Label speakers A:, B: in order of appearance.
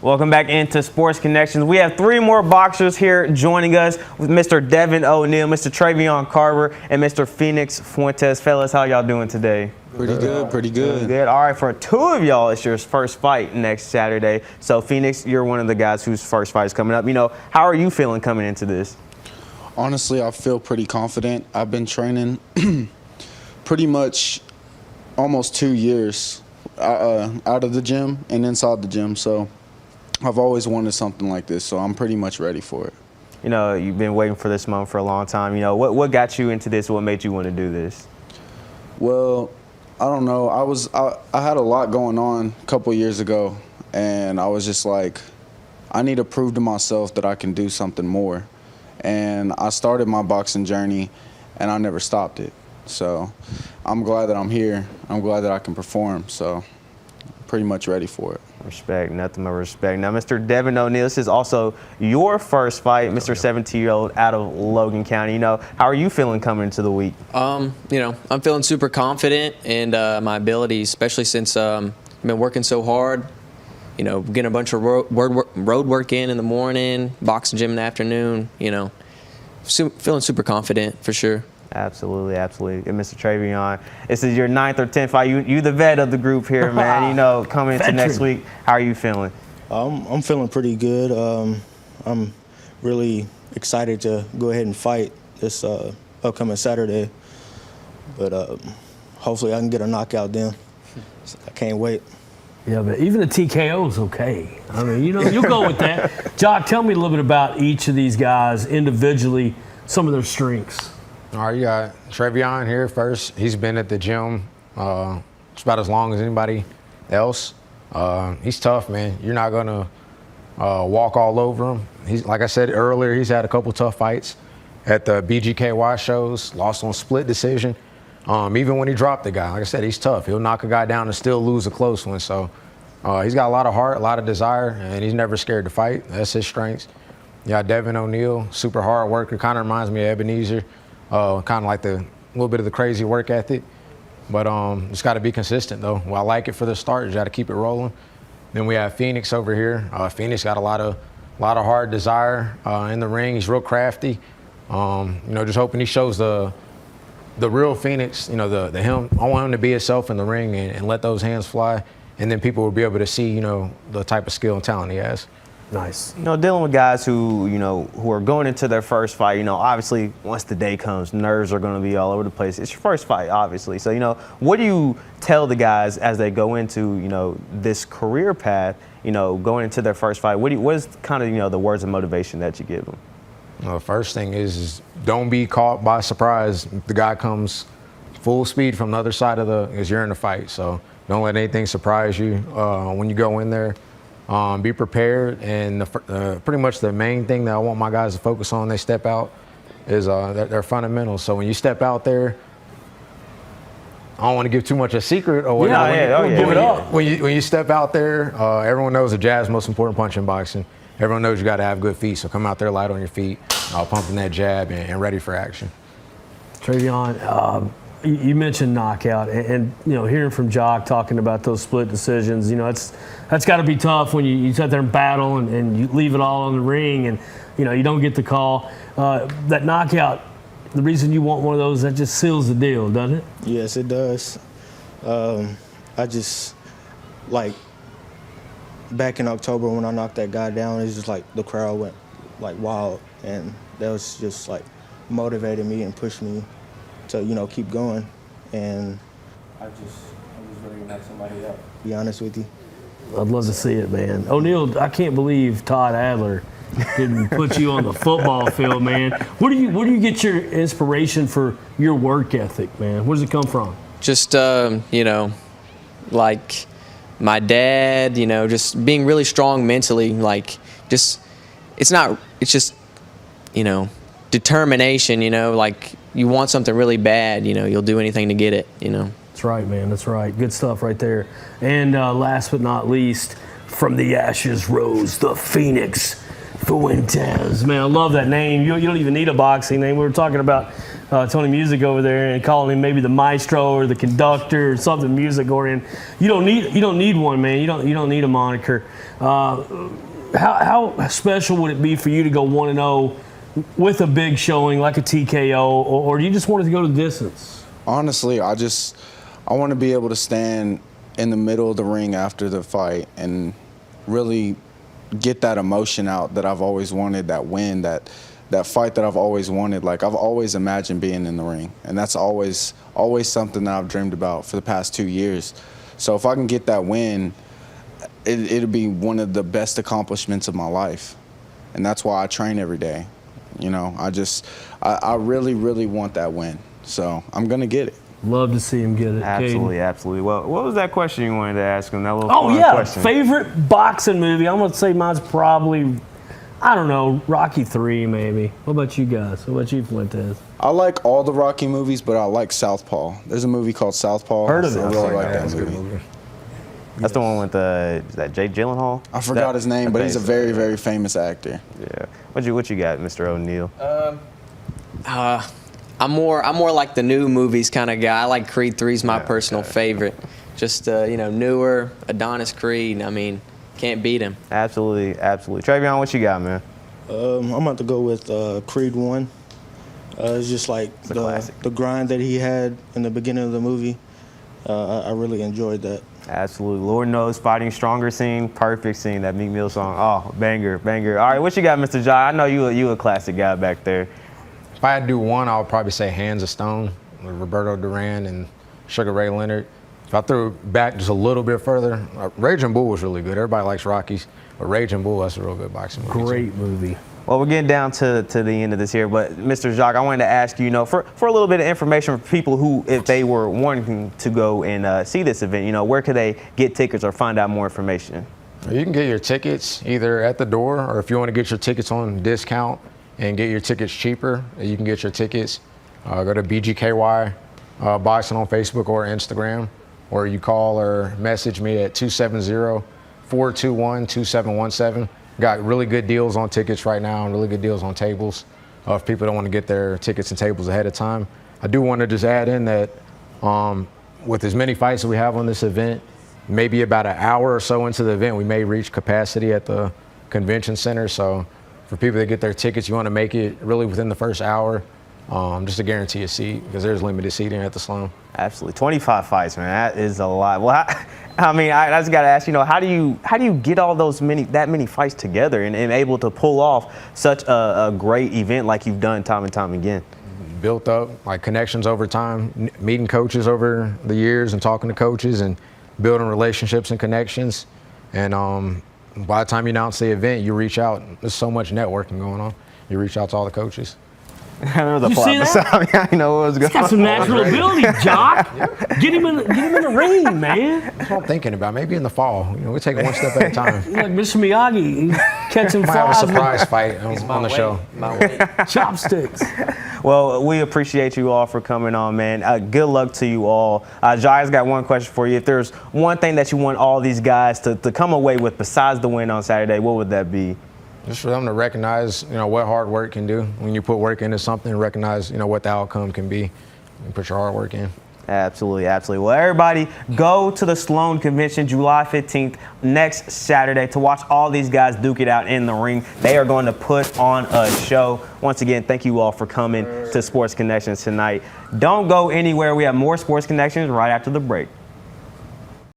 A: Welcome back into Sports Connections. We have three more boxers here joining us with Mr. Devin O'Neal, Mr. Trevion Carver, and Mr. Phoenix Fuentes. Fellas, how y'all doing today?
B: Pretty good, pretty good.
A: Good. All right, for two of y'all, it's your first fight next Saturday. So, Phoenix, you're one of the guys whose first fight is coming up. How are you feeling coming into this?
B: Honestly, I feel pretty confident. I've been training pretty much almost 2 years out of the gym and inside the gym. So I've always wanted something like this, so I'm pretty much ready for it.
A: You've been waiting for this moment for a long time. What got you into this? What made you want to do this?
B: Well, I don't know. I had a lot going on a couple years ago, and I was just like, I need to prove to myself that I can do something more. And I started my boxing journey, and I never stopped it. So I'm glad that I'm here. I'm glad that I can perform. So I'm pretty much ready for it.
A: Respect, nothing but respect. Now, Mr. Devin O'Neal, this is also your first fight, Mr. 17-year-old out of Logan County. How are you feeling coming into the week?
C: I'm feeling super confident in my abilities, especially since I've been working so hard. Getting a bunch of road work in the morning, boxing gym in the afternoon. Feeling super confident for sure.
A: Absolutely, absolutely. And Mr. Trevion, this is your 9th or 10th fight. You the vet of the group here, man. Coming into next week, how are you feeling?
D: I'm feeling pretty good. I'm really excited to go ahead and fight this upcoming Saturday. But hopefully I can get a knockout then. So I can't wait.
E: Yeah, but even a TKO is okay. I mean, you'll go with that. Jock, tell me a little bit about each of these guys individually, some of their strengths.
F: All right, you got Trevion here first. He's been at the gym just about as long as anybody else. He's tough, man. You're not going to walk all over him. He's, like I said earlier, he's had a couple tough fights at the BGKY shows, lost on split decision. Even when he dropped the guy, like I said, he's tough. He'll knock a guy down and still lose a close one. So he's got a lot of heart, a lot of desire, and he's never scared to fight. That's his strengths. You got Devin O'Neal, super hard worker, kind of reminds me of Ebenezer. Kind of like a little bit of the crazy work ethic, but just got to be consistent though. Well, I like it for the start. You got to keep it rolling. Then we have Phoenix over here. Phoenix got a lot of hard desire in the ring. He's real crafty. Just hoping he shows the real Phoenix. The him. I want him to be himself in the ring and let those hands fly, and then people will be able to see the type of skill and talent he has.
E: Nice.
A: Dealing with guys who are going into their first fight, obviously once the day comes, nerves are going to be all over the place. It's your first fight, obviously. So, what do you tell the guys as they go into, this career path, going into their first fight? What is kind of, the words of motivation that you give them?
F: The first thing is don't be caught by surprise. The guy comes full speed from the other side as you're in the fight. So don't let anything surprise you when you go in there. Be prepared, and pretty much the main thing that I want my guys to focus on when they step out is their fundamentals. So when you step out there, I don't want to give too much a secret or whatever.
E: Give it up.
F: When you step out there, everyone knows the jab's the most important punch in boxing. Everyone knows you got to have good feet, so come out there light on your feet, pumping that jab and ready for action.
E: Trevion, you mentioned knockout, and hearing from Jock talking about those split decisions, that's got to be tough when you sit there and battle and you leave it all on the ring and you don't get the call. That knockout, the reason you want one of those, that just seals the deal, doesn't it?
D: Yes, it does. I just back in October when I knocked that guy down, it's just like the crowd went wild, and that was just motivated me and pushed me to keep going, and I was ready to knock somebody out. Be honest with you.
E: I'd love to see it, man. O'Neal, I can't believe Todd Adler didn't put you on the football field, man. Where do you get your inspiration for your work ethic, man? Where does it come from?
C: Just like my dad, just being really strong mentally. It's just determination. You want something really bad, you'll do anything to get it,
E: That's right, man. That's right. Good stuff right there. And last but not least, from the ashes rose the Phoenix Fuentes. Man, I love that name. You don't even need a boxing name. We were talking about Tony Music over there and calling him maybe the maestro or the conductor or something music oriented. You don't need one, man. You don't need a moniker. How special would it be for you to go 1-0 with a big showing like a TKO, or do you just want to go the distance?
B: Honestly, I want to be able to stand in the middle of the ring after the fight and really get that emotion out that I've always wanted, that win, that fight that I've always wanted. Like, I've always imagined being in the ring, and that's always something that I've dreamed about for the past 2 years. So if I can get that win, it'll be one of the best accomplishments of my life, and that's why I train every day. You know, I really, really want that win, so I'm gonna get it.
E: Love to see him get it.
A: Absolutely,
E: Caden.
A: absolutely. Well, what was that question you wanted to ask him? That little
E: Oh
A: fun
E: yeah,
A: question.
E: favorite boxing movie. I'm gonna say mine's probably, I don't know, Rocky 3 maybe. What about you guys? What about you, Fuentes?
B: I like all the Rocky movies, but I like Southpaw. There's a movie called Southpaw.
E: Heard of it.
B: I really like that
F: That's a good
B: movie.
A: That's the one with is that Jake Gyllenhaal?
B: I forgot his name, but he's a very, very famous actor.
A: Yeah. What you got, Mr. O'Neal?
C: I'm more like the new movies kind of guy. I like Creed 3's my personal favorite. Just newer Adonis Creed. I mean, can't beat him.
A: Absolutely, absolutely. Trevion, what you got, man?
D: I'm about to go with Creed 1. It's just like
A: a classic.
D: the grind that he had in the beginning of the movie. I really enjoyed that.
A: Absolutely. Lord knows, fighting stronger scene, perfect scene. That Meek Mill song, oh, banger, banger. All right, what you got, Mr. Jai? I know you a classic guy back there.
F: If I had to do one, I would probably say Hands of Stone with Roberto Duran and Sugar Ray Leonard. If I threw it back just a little bit further, Raging Bull was really good. Everybody likes Rockies, but Raging Bull, that's a real good boxing movie.
E: Great movie.
A: Well, we're getting down to the end of this here, but Mr. Jacques, I wanted to ask you, for a little bit of information for people who, if they were wanting to go and see this event, where could they get tickets or find out more information?
F: You can get your tickets either at the door, or if you want to get your tickets on discount and get your tickets cheaper, you can get your tickets. Go to BGKY Boxing on Facebook or Instagram, or you call or message me at 270-421-2717. Got really good deals on tickets right now and really good deals on tables if people don't want to get their tickets and tables ahead of time. I do want to just add in that with as many fights that we have on this event, maybe about an hour or so into the event, we may reach capacity at the convention center. So for people that get their tickets, you want to make it really within the first hour, just to guarantee a seat, because there's limited seating at the Sloan.
A: Absolutely. 25 fights, man. That is a lot. Well, I just got to ask, how do you get all that many fights together and able to pull off such a great event like you've done time and time again?
F: Built up like connections over time, meeting coaches over the years and talking to coaches and building relationships and connections. And by the time you announce the event, you reach out. There's so much networking going on. You reach out to all the coaches.
A: There was a
E: You
A: plot
E: see that?
A: beside me. I know what was going
E: He's got
A: on.
E: some natural ability, Jock. Get him in the ring, man.
F: That's what I'm thinking about. Maybe in the fall. We take it one step at a time.
E: He's like Mr. Miyagi. He's catching
F: Might have a
E: flies
F: surprise fight on the show.
E: with chopsticks.
A: Well, we appreciate you all for coming on, man. Good luck to you all. Jai's got one question for you. If there's one thing that you want all these guys to come away with besides the win on Saturday, what would that be?
F: Just for them to recognize, what hard work can do. When you put work into something, recognize, what the outcome can be. And put your hard work in.
A: Absolutely, absolutely. Well, everybody, go to the Sloan Convention July 15th next Saturday to watch all these guys duke it out in the ring. They are going to put on a show. Once again, thank you all for coming to Sports Connections tonight. Don't go anywhere. We have more Sports Connections right after the break.